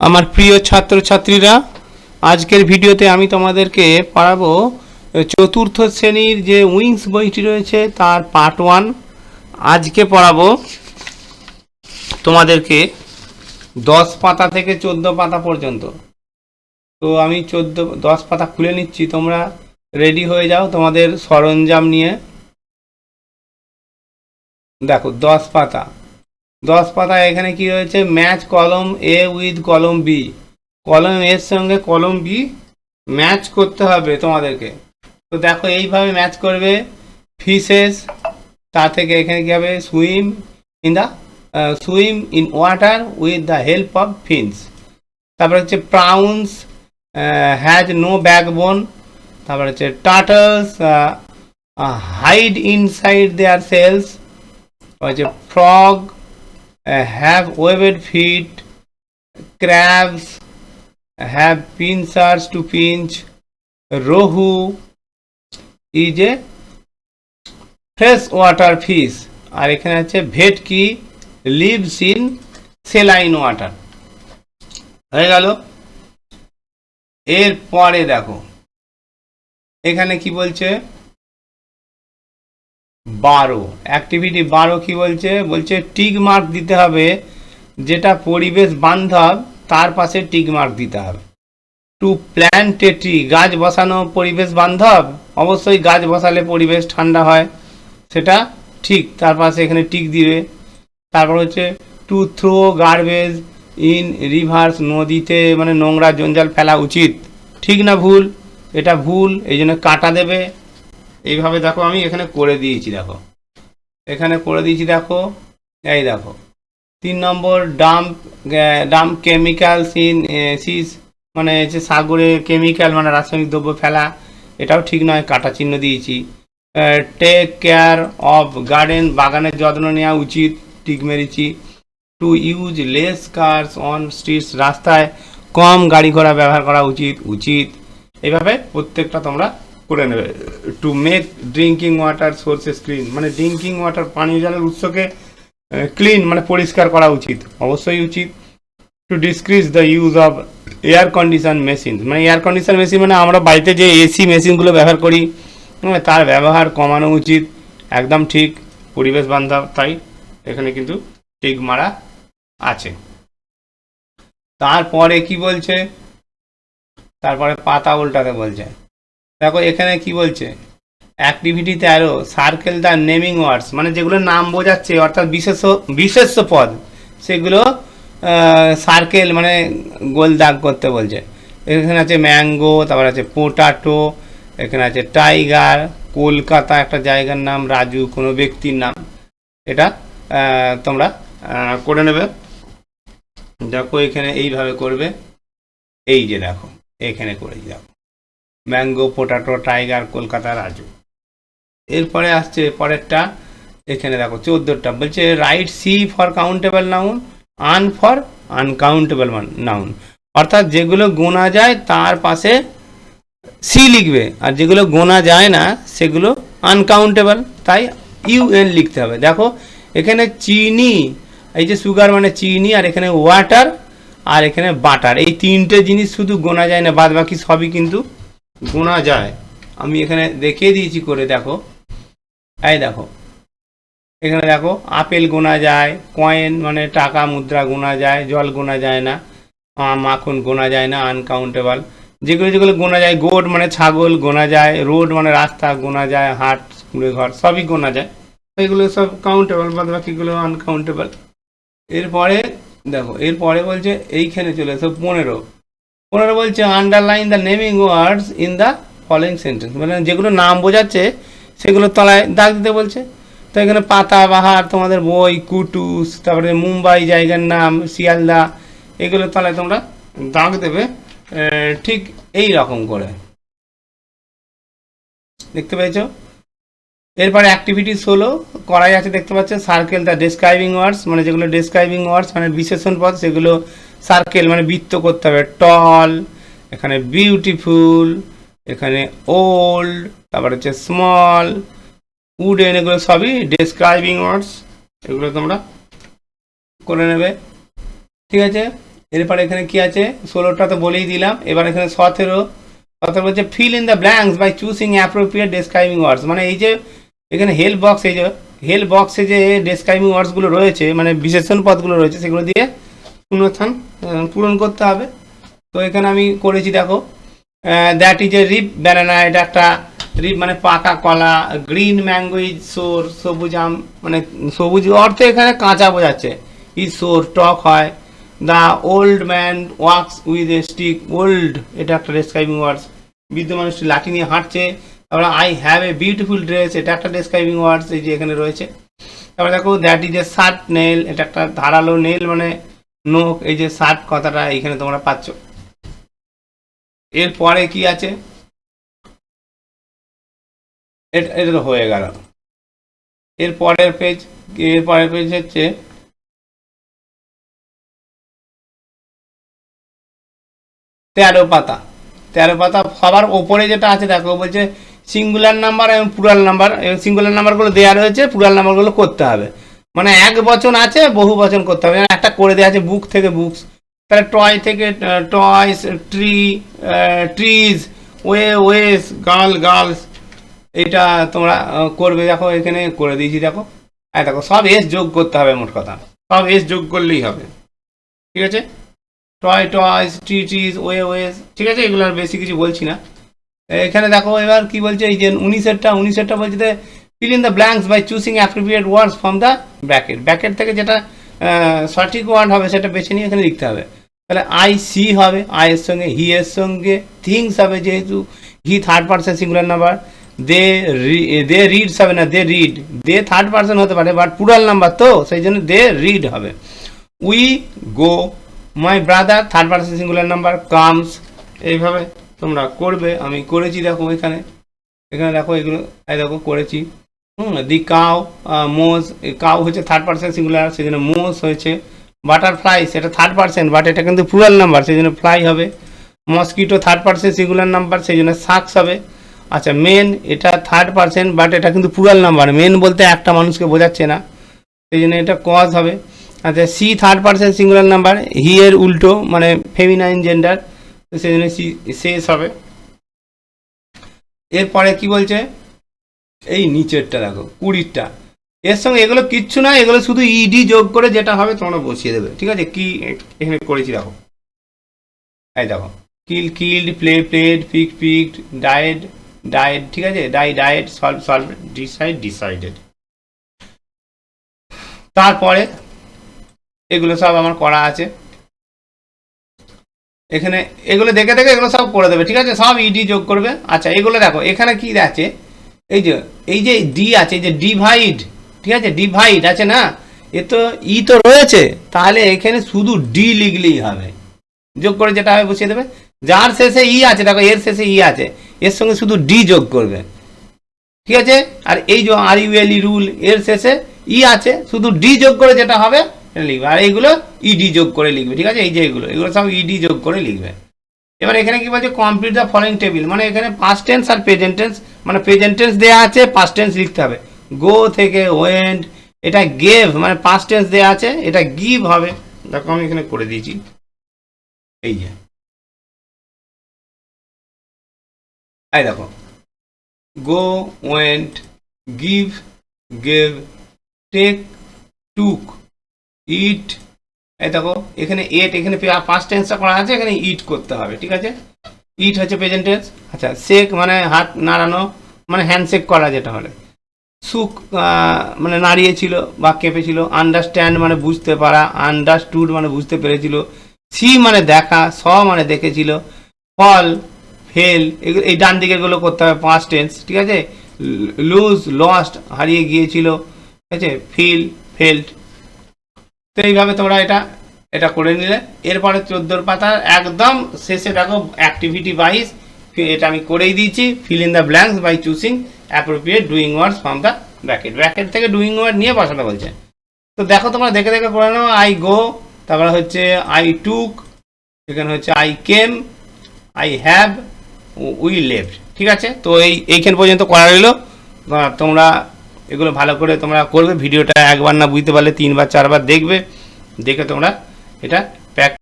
আমার প্রিয় ছাত্রছাত্রীরা, আজকের ভিডিওতে আমি তোমাদেরকে পড়াবো চতুর্থ শ্রেণীর যে উইংস বইটি রয়েছে তার পার্ট 1। আজকে পড়াবো তোমাদেরকে 10 পাতা থেকে 14 পাতা পর্যন্ত। তো আমি 10 পাতা খুলে নিচ্ছি, তোমরা রেডি হয়ে যাও তোমাদের সরঞ্জাম নিয়ে। দেখো 10 পাতা এখানে কি রয়েছে, ম্যাচ কলম এ উইথ কলম বি। কলম এর সঙ্গে কলম বি ম্যাচ করতে হবে তোমাদেরকে। তো দেখো এইভাবে ম্যাচ করবে। ফিশেস, তার থেকে এখানে কি হবে, swim in water with the help of fins. তারপরে হচ্ছে প্রাউন্স হ্যাজ নো ব্যাকবোন। তারপরে হচ্ছে turtles hide inside their shells. হচ্ছে frog have webbed feet, crabs have pincers to pinch, rohu is a fresh water fish, আর এখানে আছে ভেটকি lives in saline water। হয়ে গেল। এরপরে দেখো এখানে কি বলছে, 12 অ্যাক্টিভিটি 12 কি বলছে, বলছে টিক মার্ক দিতে হবে, যেটা পরিবেশ বান্ধব তার পাশে টিক মার্ক দিতে হবে। টু প্ল্যান্ট এ ট্রি, গাছ বসানো পরিবেশ বান্ধব, অবশ্যই গাছ বসালে পরিবেশ ঠান্ডা হয়, সেটা ঠিক, তার পাশে এখানে টিক দিবে। তারপর হচ্ছে to throw garbage in rivers, নদীতে মানে নোংরা জঞ্জাল ফেলা উচিত, ঠিক না ভুল? এটা ভুল, এই জন্য কাটা দেবে। এইভাবে দেখো আমি এখানে করে দিয়েছি, দেখো এখানে করে দিয়েছি, দেখো এই দেখো 3 নম্বর ডাম্প কেমিক্যালস ইন সিস, মানে হচ্ছে সাগরে কেমিক্যাল মানে রাসায়নিক দ্রব্য ফেলা, এটাও ঠিক নয়, কাটা চিহ্ন দিয়েছি। টেক কেয়ার অফ গার্ডেন, বাগানের যত্ন নেওয়া উচিত, টিক মেরেছি। To use less cars on streets, রাস্তায় কম গাড়ি ঘোড়া ব্যবহার করা উচিত। এইভাবে প্রত্যেকটা তোমরা করে নেবে। To make drinking water sources clean, মানে ড্রিঙ্কিং ওয়াটার পানীয় জলের উৎসকে ক্লিন মানে পরিষ্কার করা উচিত, অবশ্যই উচিত। To decrease the use of air condition machine, মানে এয়ার কন্ডিশন মেশিন মানে আমরা বাড়িতে যে এসি মেশিনগুলো ব্যবহার করি তার ব্যবহার কমানো উচিত, একদম ঠিক, পরিবেশ বান্ধব, তাই এখানে কিন্তু টিক মারা আছে। তারপরে কি বলছে, তারপরে পাতা উল্টাতে বলছে। দেখো এখানে কি বলছে, অ্যাক্টিভিটি 13 সার্কেল দ্য নেমিং ওয়ার্ডস, মানে যেগুলো নাম বোঝাচ্ছে অর্থাৎ বিশেষ্য পদ, সেগুলো সার্কেল মানে গোল দাগ করতে বলছে। এখানে আছে ম্যাঙ্গো, তারপর আছে পোটাটো, এখানে আছে টাইগার, কলকাতা একটা জায়গার নাম, রাজু কোনো ব্যক্তির নাম। এটা তোমরা করে নেবে। দেখো এখানে এইভাবে করবে, এই যে দেখো এখানে করে দেখো mango, potato, tiger, Kolkata, Raju. এরপরে আসছে পরেরটা, এখানে দেখো 14টা বলছে right C for countable noun, un for uncountable noun, অর্থাৎ যেগুলো গোনা যায় তার পাশে সি লিখবে, আর যেগুলো গোনা যায় না সেগুলো আনকাউন্টেবল, তাই ইউএন লিখতে হবে। দেখো এখানে চিনি, এই যে সুগার মানে চিনি, আর এখানে ওয়াটার, আর এখানে বাটার, এই 3টে জিনিস শুধু গোনা যায় না, বাদ বাকি সবই কিন্তু গোনা যায়। আমি এখানে দেখিয়ে দিয়েছি করে, দেখো এই দেখো এখানে দেখো আপেল গোনা যায়, কয়েন মানে টাকা মুদ্রা গোনা যায়, জল গোনা যায় না, মাখন গোনা যায় না, আনকাউন্টেবল। যেগুলো গোনা যায়, গোট মানে ছাগল গোনা যায়, রোড মানে রাস্তা গোনা যায়, হাট কুড়ে ঘর সবই গোনা যায়, এগুলো সব কাউন্টেবল, বাদ বাকিগুলো আনকাউন্টেবল। এরপরে দেখো এরপরে বলছে এইখানে চলে এসো 15 বলছে underline the naming words in the following sentence, মানে যেগুলো নাম বোঝাচ্ছে সেগুলো তলায় দাগ দিতে বলছে। তো এখানে পাতাবাহার তোমাদের বই, কুটুস, তারপরে মুম্বাই জায়গার নাম, শিয়ালদা, এগুলো তলায় তোমরা দাগ দেবে ঠিক এই রকম করে, দেখতে পেয়েছ। এরপরে অ্যাক্টিভিটি 16 করাই আছে, দেখতে পাচ্ছ সার্কেল দ্য ডেসক্রাইবিং ওয়ার্ডস, মানে যেগুলো ডেসক্রাইবিং ওয়ার্ডস মানে বিশেষণ পদ, সেগুলো সার্কেল মানে বৃত্ত করতে হবে। টল, এখানে বিউটিফুল, এখানে ওল্ড, তারপরে হচ্ছে স্মল, উডেন, এগুলো সবই ডেসক্রাইবিং ওয়ার্ডস, এগুলো তোমরা করে নেবে, ঠিক আছে। এরপরে এখানে কি আছে 16টা তো বলেই দিলাম। এবার এখানে 17 বলছে fill in the blanks by choosing appropriate describing words. মানে এই যে এখানে হেল্প বক্স, এই যে হেল্প বক্সে যে ডেসক্রাইবিং ওয়ার্ডসগুলো রয়েছে মানে বিশেষণ পদগুলো রয়েছে সেগুলো দিয়ে শূন্যস্থান পূরণ করতে হবে। তো এখানে আমি করেছি, দেখো that is a ripe banana, এটা একটা রিপ মানে পাকা কলা। গ্রিন ম্যাঙ্গো ইজ সোর, সবুজ আম মানে সবুজ অর্থে এখানে কাঁচা বোঝাচ্ছে। ইজ সোর টক হয়। The old man wax with a stick, old এটা একটা ডেসক্রাইবিং ওয়ার্ডস, বৃদ্ধ মানুষটি লাঠি নিয়ে হাঁটছে। তারপরে I have a beautiful dress, এটা একটা ডেসক্রাইবিং ওয়ার্ডস, এই যে এখানে রয়েছে। তারপরে দেখো that is A sharp nail, এটা একটা ধারালো নেল মানে নোক, এই যে শার্প কথাটা এইখানে তোমরা পাচ্ছ। এরপরে কি আছে, এটা তো হয়ে গেল। এরপরের পেজ হচ্ছে 13 পাতা। 13 পাতা সবার ওপরে যেটা আছে দেখো, বলছে সিঙ্গুলার নাম্বার এবং প্লুরাল নাম্বার। সিঙ্গুলার নাম্বারগুলো দেওয়া রয়েছে, প্লুরাল নাম্বারগুলো করতে হবে। মানে এক বচন আছে, বহু বচন করতে হবে। একটা করে দেওয়া আছে বুক থেকে বুকস, তাহলে টয় থেকে টয়স, ট্রি ট্রিজ, ওয়েস, গার্লস, এটা তোমরা করবে। দেখো এখানে করে দিয়েছি, দেখো দেখো সব এস যোগ করতে হবে, মোট কথা সব এস যোগ করলেই হবে, ঠিক আছে। টয় টয়স, ট্রিজ, ওয়েস, ঠিক আছে, এগুলো আর বেশি কিছু বলছি না। এখানে দেখো এবার কি বলছে, এই যে 19এরটা বলছে fill in the blanks by choosing appropriate words from the bracket থেকে যেটা সঠিক ওয়ার্ড হবে সেটা বেছে নিয়ে এখানে লিখতে হবে। তাহলে আই সি হবে, আই এর সঙ্গে হি এর সঙ্গে থিংস হবে, যেহেতু he third person singular number. They reads হবে না, they read, they third person হতে পারে বাট প্লুরাল নাম্বার তো সেই জন্য দে রিড হবে। We go, my brother third person singular number, comes. এইভাবে তোমরা করবে, আমি করেছি দেখো এখানে দেখো এগুলো দেখো করেছি। দি কাউ, মোজ, কাউ হচ্ছে থার্ড পার্সন সিঙ্গুলার সেই জন্য মোজ হয়েছে। বাটারফ্লাই সেটা থার্ড পার্সন বাট এটা কিন্তু প্লুরাল নাম্বার সেই জন্য ফ্লাই হবে। Mosquito third person singular number সেই জন্য সাকস হবে। আচ্ছা মেন, এটা থার্ড পার্সন বাট এটা কিন্তু প্লুরাল নাম্বার, মেন বলতে একটা মানুষকে বোঝাচ্ছে না সেই জন্য এটা কজ হবে। আচ্ছা see third person singular number, he এর উল্টো মানে ফেমিনাইন জেন্ডার সেই জন্য সি শেষ হবে। এরপরে কি বলছে, এই নিচেরটা দেখো 20টা, এর সঙ্গে এগুলো কিচ্ছু না, এগুলো শুধু ইডি যোগ করে যেটা হবে তোমরা বসিয়ে দেবে, ঠিক আছে। কি এখানে করেছি দেখো, এই দেখো কিল্ড, প্লেড, পিকড, ডায়েড, ঠিক আছে, ডায়েড, সলভ, ডিসাইডেড। তারপরে এগুলো সব আমার করা আছে এখানে, এগুলো দেখে এগুলো সব করে দেবে, ঠিক আছে, সব ইডি যোগ করবে। আচ্ছা এগুলো দেখো এখানে কি আছে, এই যে ডি আছে, এই যে ডিভাইড, ঠিক আছে, ডিভাইড আছে না, এ তো ই তো রয়েছে, তাহলে এখানে শুধু ডি লিখলেই হবে, যোগ করে যেটা হবে বসিয়ে দেবে। যার শেষে ই আছে দেখো, এর শেষে ই আছে, এর সঙ্গে শুধু ডি যোগ করবে, ঠিক আছে। আর এই যে আর ইউএলই রুল, এর শেষে ই আছে, শুধু ডি যোগ করে যেটা হবে এটা লিখবে, আর এইগুলো ইডি যোগ করে লিখবে, ঠিক আছে। এই যে এগুলো সব ইডি যোগ করে লিখবে। এবার এখানে কি বলছে, কমপ্লিট দ্য ফলোইং টেবিল, মানে এখানে পাস্ট টেন্স আর প্রেজেন্ট টেন্স, মানে প্রেজেন্ট টেন্স দেওয়া আছে, পাস্ট টেন্স লিখতে হবে। গো থেকে ওয়েন্ট, এটা গেভ মানে পাস্ট টেন্স দেওয়া আছে, এটা গিভ হবে। দেখো আমি এখানে করে দিয়েছি, এই যে এই দেখো গো, ওয়েন্ট, গিভ, গেভ, টেক, টুক, ইট, এই দেখো এখানে এট, এখানে পাস্ট টেন্সটা করা আছে, এখানে ইট করতে হবে, ঠিক আছে। ইট হচ্ছে প্রেজেন্ট টেন্স। আচ্ছা শেক মানে হাত নাড়ানো, মানে হ্যান্ডশেক করা যেটা হলে। সুক মানে নাড়িয়েছিল বা কেঁপেছিল। আন্ডারস্ট্যান্ড মানে বুঝতে পারা, আন্ডারস্টুড মানে বুঝতে পেরেছিল। সি মানে দেখা, স মানে দেখেছিল। ফল, ফেল, এগুলো এই ডান দিকেরগুলো করতে হবে পাস্ট টেন্স, ঠিক আছে। লুজ, লস্ট হারিয়ে গিয়েছিল, ঠিক আছে। Feel, felt. তো এইভাবে তোমরা এটা করে নিলে। এরপরে 14 পাতার একদম শেষে দেখো অ্যাক্টিভিটি 22, এটা আমি করেই দিয়েছি। Fill in the blanks by choosing appropriate doing words from the bracket থেকে ডুইং ওয়ার্ড নিয়ে বসাতে বলছে। তো দেখো তোমরা দেখে করে নাও। আই গো, তারপরে হচ্ছে আই টুক, এখানে হচ্ছে I came, I have, we left, ঠিক আছে। তো এইখান পর্যন্ত করা রইল। তোমরা এগুলো ভালো করে তোমরা করবে। ভিডিওটা একবার না বুঝতে পারলে 3 বার 4 বার দেখবে, দেখে তোমরা এটা প্র্যাকটিস